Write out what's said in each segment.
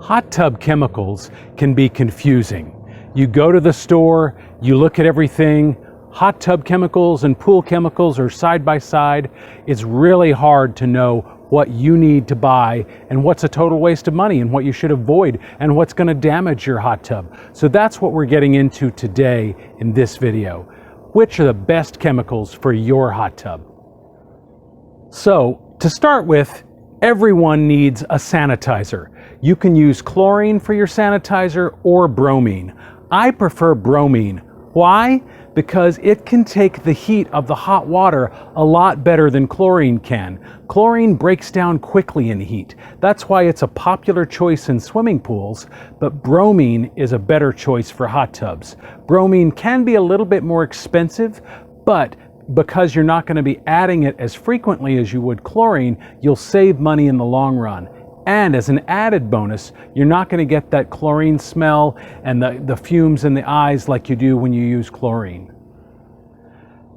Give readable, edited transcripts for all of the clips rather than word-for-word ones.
Hot tub chemicals can be confusing. You go to the store, you look at everything, hot tub chemicals and pool chemicals are side by side. It's really hard to know what you need to buy and what's a total waste of money and what you should avoid and what's going to damage your hot tub. So that's what we're getting into today in this video. Which are the best chemicals for your hot tub? So to start with, everyone needs a sanitizer. You can use chlorine for your sanitizer or bromine. I prefer bromine. Why? Because it can take the heat of the hot water a lot better than chlorine can. Chlorine breaks down quickly in heat. That's why it's a popular choice in swimming pools, but bromine is a better choice for hot tubs. Bromine can be a little bit more expensive, but because you're not going to be adding it as frequently as you would chlorine, you'll save money in the long run. And as an added bonus, you're not going to get that chlorine smell and the fumes in the eyes like you do when you use chlorine.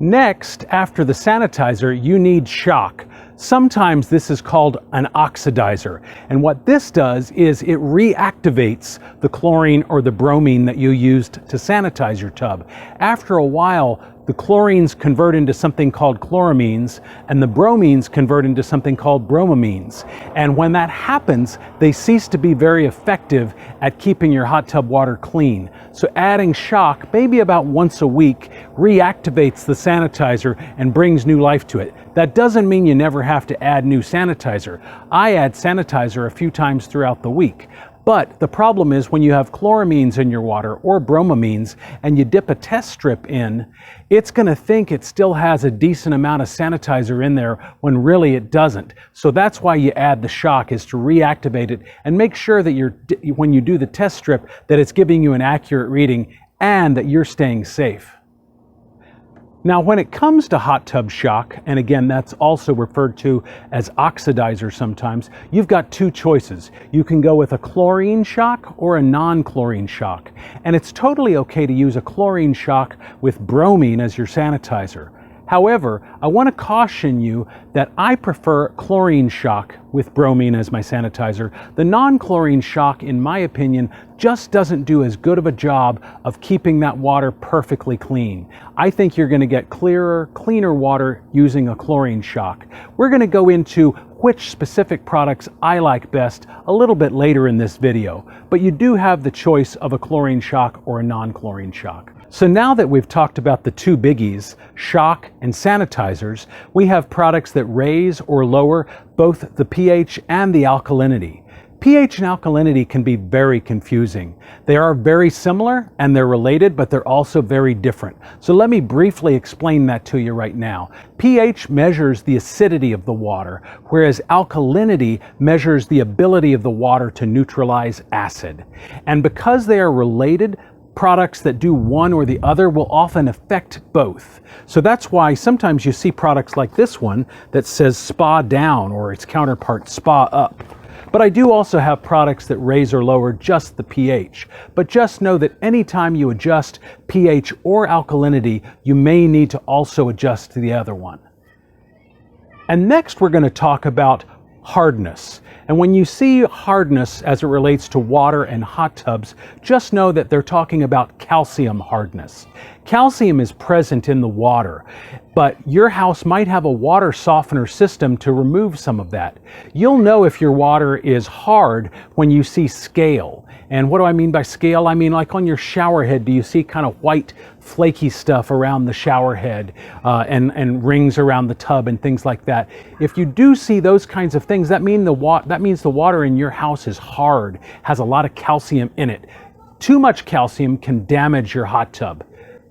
Next, after the sanitizer, you need shock. Sometimes this is called an oxidizer. And what this does is it reactivates the chlorine or the bromine that you used to sanitize your tub. After a while, the chlorines convert into something called chloramines, and the bromines convert into something called bromamines. And when that happens, they cease to be very effective at keeping your hot tub water clean. So adding shock, maybe about once a week, reactivates the sanitizer and brings new life to it. That doesn't mean you never have to add new sanitizer. I add sanitizer a few times throughout the week. But the problem is when you have chloramines in your water or bromamines and you dip a test strip in, it's going to think it still has a decent amount of sanitizer in there when really it doesn't. So that's why you add the shock, is to reactivate it and make sure that when you do the test strip that it's giving you an accurate reading and that you're staying safe. Now, when it comes to hot tub shock, and again, that's also referred to as oxidizer sometimes, you've got two choices. You can go with a chlorine shock or a non-chlorine shock. And it's totally okay to use a chlorine shock with bromine as your sanitizer. However, I want to caution you that I prefer chlorine shock with bromine as my sanitizer. The non-chlorine shock, in my opinion, just doesn't do as good of a job of keeping that water perfectly clean. I think you're going to get clearer, cleaner water using a chlorine shock. We're going to go into which specific products I like best a little bit later in this video, but you do have the choice of a chlorine shock or a non-chlorine shock. So now that we've talked about the two biggies, shock and sanitizers, we have products that raise or lower both the pH and the alkalinity. pH and alkalinity can be very confusing. They are very similar and they're related, but they're also very different. So let me briefly explain that to you right now. pH measures the acidity of the water, whereas alkalinity measures the ability of the water to neutralize acid. And because they are related, products that do one or the other will often affect both. So that's why sometimes you see products like this one that says spa down or its counterpart spa up. But I do also have products that raise or lower just the pH. But just know that anytime you adjust pH or alkalinity, you may need to also adjust the other one. And next we're going to talk about hardness. And when you see hardness as it relates to water and hot tubs, just know that they're talking about calcium hardness. Calcium is present in the water, but your house might have a water softener system to remove some of that. You'll know if your water is hard when you see scale. And what do I mean by scale? I mean, like on your shower head, do you see kind of white flaky stuff around the shower head and rings around the tub and things like that? If you do see those kinds of things, that means the water in your house is hard, has a lot of calcium in it. Too much calcium can damage your hot tub.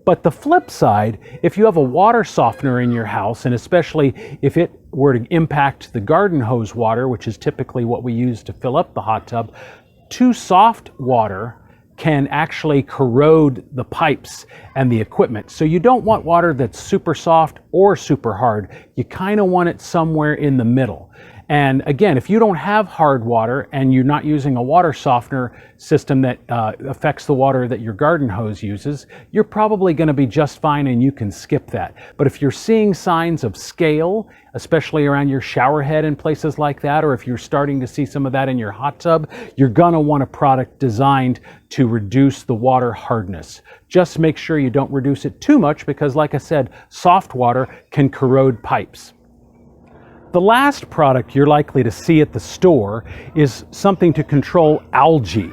But the flip side, if you have a water softener in your house, and especially if it were to impact the garden hose water, which is typically what we use to fill up the hot tub, too soft water can actually corrode the pipes and the equipment. So you don't want water that's super soft or super hard. You kind of want it somewhere in the middle. And again, if you don't have hard water and you're not using a water softener system that affects the water that your garden hose uses, you're probably going to be just fine and you can skip that. But if you're seeing signs of scale, especially around your shower head and places like that, or if you're starting to see some of that in your hot tub, you're going to want a product designed to reduce the water hardness. Just make sure you don't reduce it too much because, like I said, soft water can corrode pipes. The last product you're likely to see at the store is something to control algae.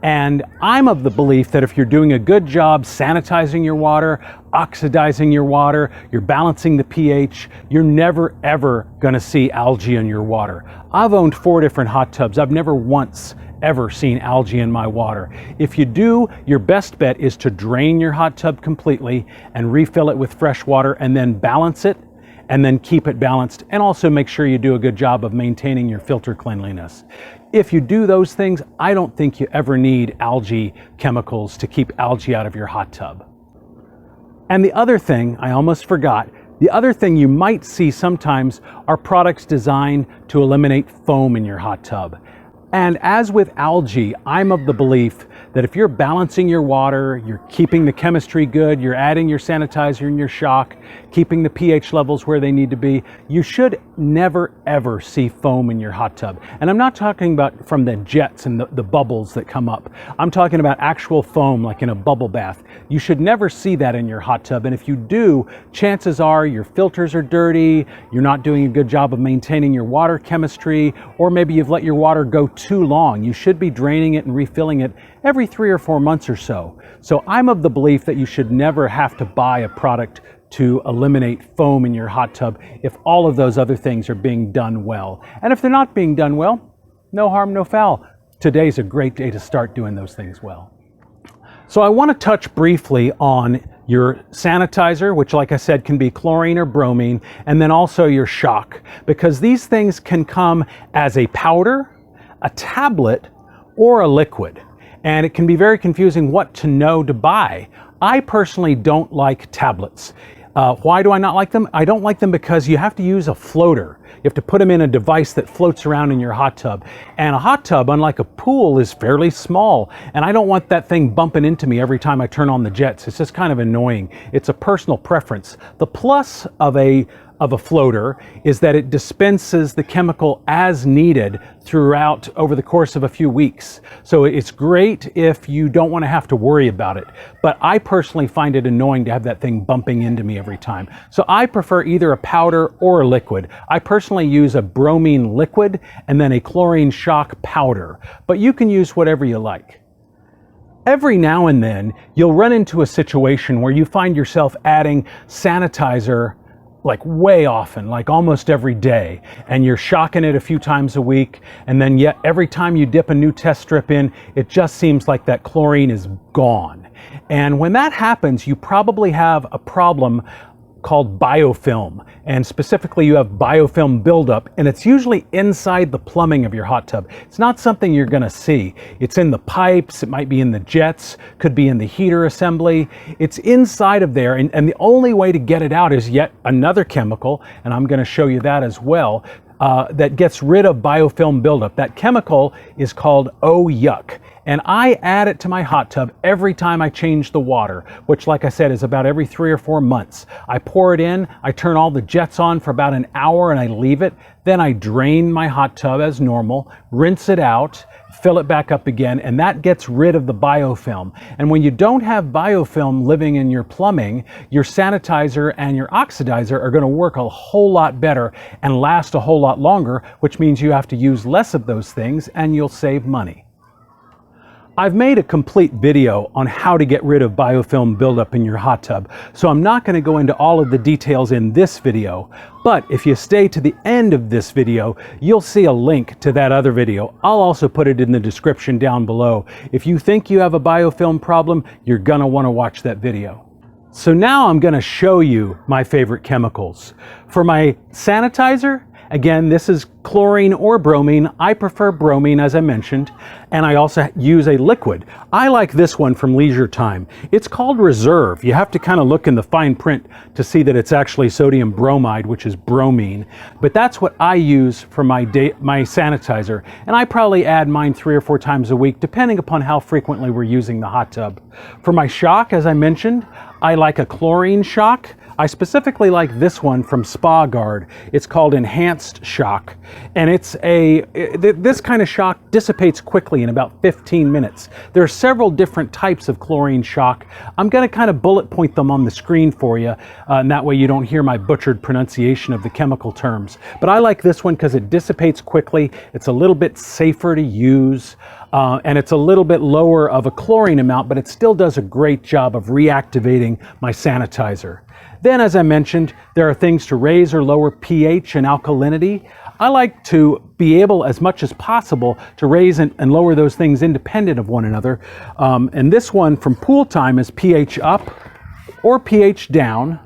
And I'm of the belief that if you're doing a good job sanitizing your water, oxidizing your water, you're balancing the pH, you're never ever gonna see algae in your water. I've owned 4 different hot tubs. I've never once ever seen algae in my water. If you do, your best bet is to drain your hot tub completely and refill it with fresh water and then balance it and then keep it balanced, and also make sure you do a good job of maintaining your filter cleanliness. If you do those things, I don't think you ever need algae chemicals to keep algae out of your hot tub. And the other thing, I almost forgot, the other thing you might see sometimes are products designed to eliminate foam in your hot tub. And as with algae, I'm of the belief that if you're balancing your water, you're keeping the chemistry good, you're adding your sanitizer and your shock, keeping the pH levels where they need to be, you should never ever see foam in your hot tub. And I'm not talking about from the jets and the bubbles that come up. I'm talking about actual foam like in a bubble bath. You should never see that in your hot tub. And if you do, chances are your filters are dirty, you're not doing a good job of maintaining your water chemistry, or maybe you've let your water go too long. You should be draining it and refilling it every 3 or 4 months or so. So I'm of the belief that you should never have to buy a product to eliminate foam in your hot tub if all of those other things are being done well. And if they're not being done well, no harm, no foul. Today's a great day to start doing those things well. So I want to touch briefly on your sanitizer, which like I said can be chlorine or bromine, and then also your shock, because these things can come as a powder, a tablet, or a liquid. And it can be very confusing what to know to buy. I personally don't like tablets. Why do I not like them? I don't like them because you have to use a floater. You have to put them in a device that floats around in your hot tub. And a hot tub, unlike a pool, is fairly small. And I don't want that thing bumping into me every time I turn on the jets. It's just kind of annoying. It's a personal preference. The plus of a floater is that it dispenses the chemical as needed throughout over the course of a few weeks. So it's great if you don't want to have to worry about it. But I personally find it annoying to have that thing bumping into me every time. So I prefer either a powder or a liquid. I personally use a bromine liquid and then a chlorine shock powder. But you can use whatever you like. Every now and then you'll run into a situation where you find yourself adding sanitizer like way often, like almost every day, and you're shocking it a few times a week, and then yet every time you dip a new test strip in, it just seems like that chlorine is gone. And when that happens, you probably have a problem called biofilm, and specifically you have biofilm buildup, and it's usually inside the plumbing of your hot tub. It's not something you're gonna see. It's in the pipes, it might be in the jets, could be in the heater assembly. It's inside of there, and the only way to get it out is yet another chemical, and I'm gonna show you that as well, that gets rid of biofilm buildup. That chemical is called yuck. And I add it to my hot tub every time I change the water, which like I said is about every 3 or 4 months. I pour it in, I turn all the jets on for about an hour and I leave it. Then I drain my hot tub as normal, rinse it out, fill it back up again, and that gets rid of the biofilm. And when you don't have biofilm living in your plumbing, your sanitizer and your oxidizer are going to work a whole lot better and last a whole lot longer, which means you have to use less of those things and you'll save money. I've made a complete video on how to get rid of biofilm buildup in your hot tub, so I'm not going to go into all of the details in this video, but if you stay to the end of this video, you'll see a link to that other video. I'll also put it in the description down below. If you think you have a biofilm problem, you're going to want to watch that video. So now I'm going to show you my favorite chemicals. For my sanitizer Again, this is chlorine or bromine. I prefer bromine, as I mentioned, and I also use a liquid. I like this one from Leisure Time. It's called Reserve. You have to kind of look in the fine print to see that it's actually sodium bromide, which is bromine. But that's what I use for my sanitizer, and I probably add mine 3 or 4 times a week, depending upon how frequently we're using the hot tub. For my shock, as I mentioned, I like a chlorine shock. I specifically like this one from Spa Guard. It's called Enhanced Shock, and this kind of shock dissipates quickly in about 15 minutes. There are several different types of chlorine shock. I'm going to kind of bullet point them on the screen for you, and that way you don't hear my butchered pronunciation of the chemical terms. But I like this one because it dissipates quickly. It's a little bit safer to use. And it's a little bit lower of a chlorine amount, but it still does a great job of reactivating my sanitizer. Then, as I mentioned, there are things to raise or lower pH and alkalinity. I like to be able, as much as possible, to raise and lower those things independent of one another. And this one from Pool Time is pH up or pH down.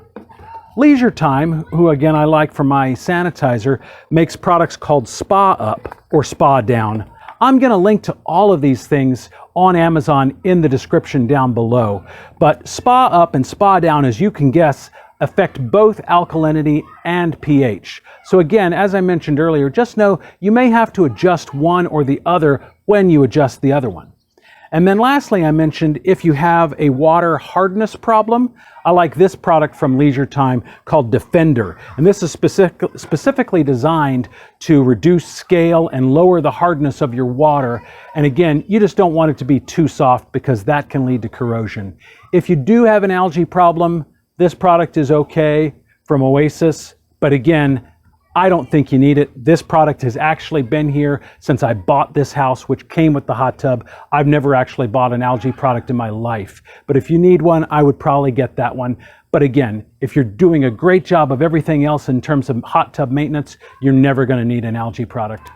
Leisure Time, who again I like for my sanitizer, makes products called Spa Up or Spa Down. I'm going to link to all of these things on Amazon in the description down below. But Spa Up and Spa Down, as you can guess, affect both alkalinity and pH. So again, as I mentioned earlier, just know you may have to adjust one or the other when you adjust the other one. And then lastly, I mentioned if you have a water hardness problem, I like this product from Leisure Time called Defender. And this is specifically designed to reduce scale and lower the hardness of your water. And again, you just don't want it to be too soft because that can lead to corrosion. If you do have an algae problem, this product is okay from Oasis. But again, I don't think you need it. This product has actually been here since I bought this house, which came with the hot tub. I've never actually bought an algae product in my life. But if you need one, I would probably get that one. But again, if you're doing a great job of everything else in terms of hot tub maintenance, you're never going to need an algae product.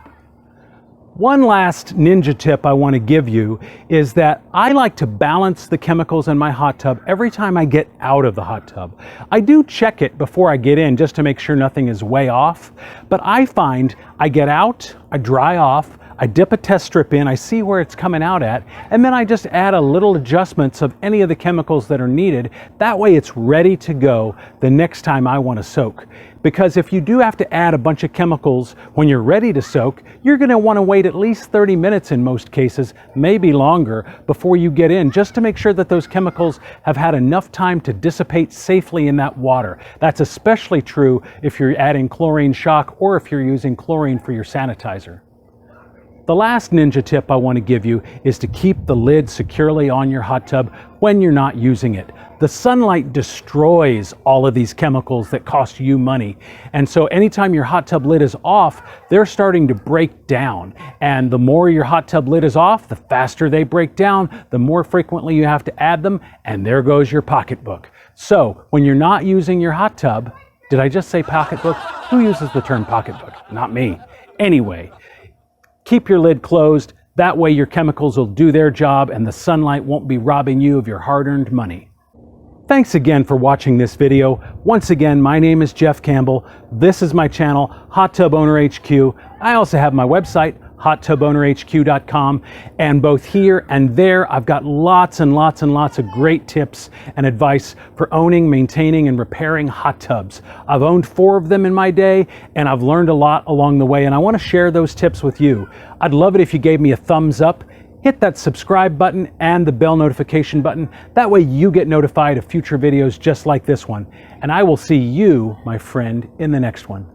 One last ninja tip I want to give you is that I like to balance the chemicals in my hot tub every time I get out of the hot tub. I do check it before I get in just to make sure nothing is way off, but I find I get out, I dry off, I dip a test strip in, I see where it's coming out at, and then I just add a little adjustments of any of the chemicals that are needed. That way it's ready to go the next time I want to soak. Because if you do have to add a bunch of chemicals when you're ready to soak, you're going to want to wait at least 30 minutes in most cases, maybe longer, before you get in, just to make sure that those chemicals have had enough time to dissipate safely in that water. That's especially true if you're adding chlorine shock or if you're using chlorine for your sanitizer. The last ninja tip I want to give you is to keep the lid securely on your hot tub when you're not using it. The sunlight destroys all of these chemicals that cost you money. And so anytime your hot tub lid is off, they're starting to break down. And the more your hot tub lid is off, the faster they break down, the more frequently you have to add them, and there goes your pocketbook. So when you're not using your hot tub, did I just say pocketbook? Who uses the term pocketbook? Not me. Anyway, keep your lid closed. That way your chemicals will do their job and the sunlight won't be robbing you of your hard-earned money. Thanks again for watching this video. Once again, my name is Jeff Campbell. This is my channel, Hot Tub Owner HQ. I also have my website, hottubownerhq.com, and both here and there I've got lots and lots and lots of great tips and advice for owning, maintaining, and repairing hot tubs. I've owned 4 of them in my day, and I've learned a lot along the way, and I want to share those tips with you. I'd love it if you gave me a thumbs up, hit that subscribe button and the bell notification button. That way you get notified of future videos just like this one. And I will see you, my friend, in the next one.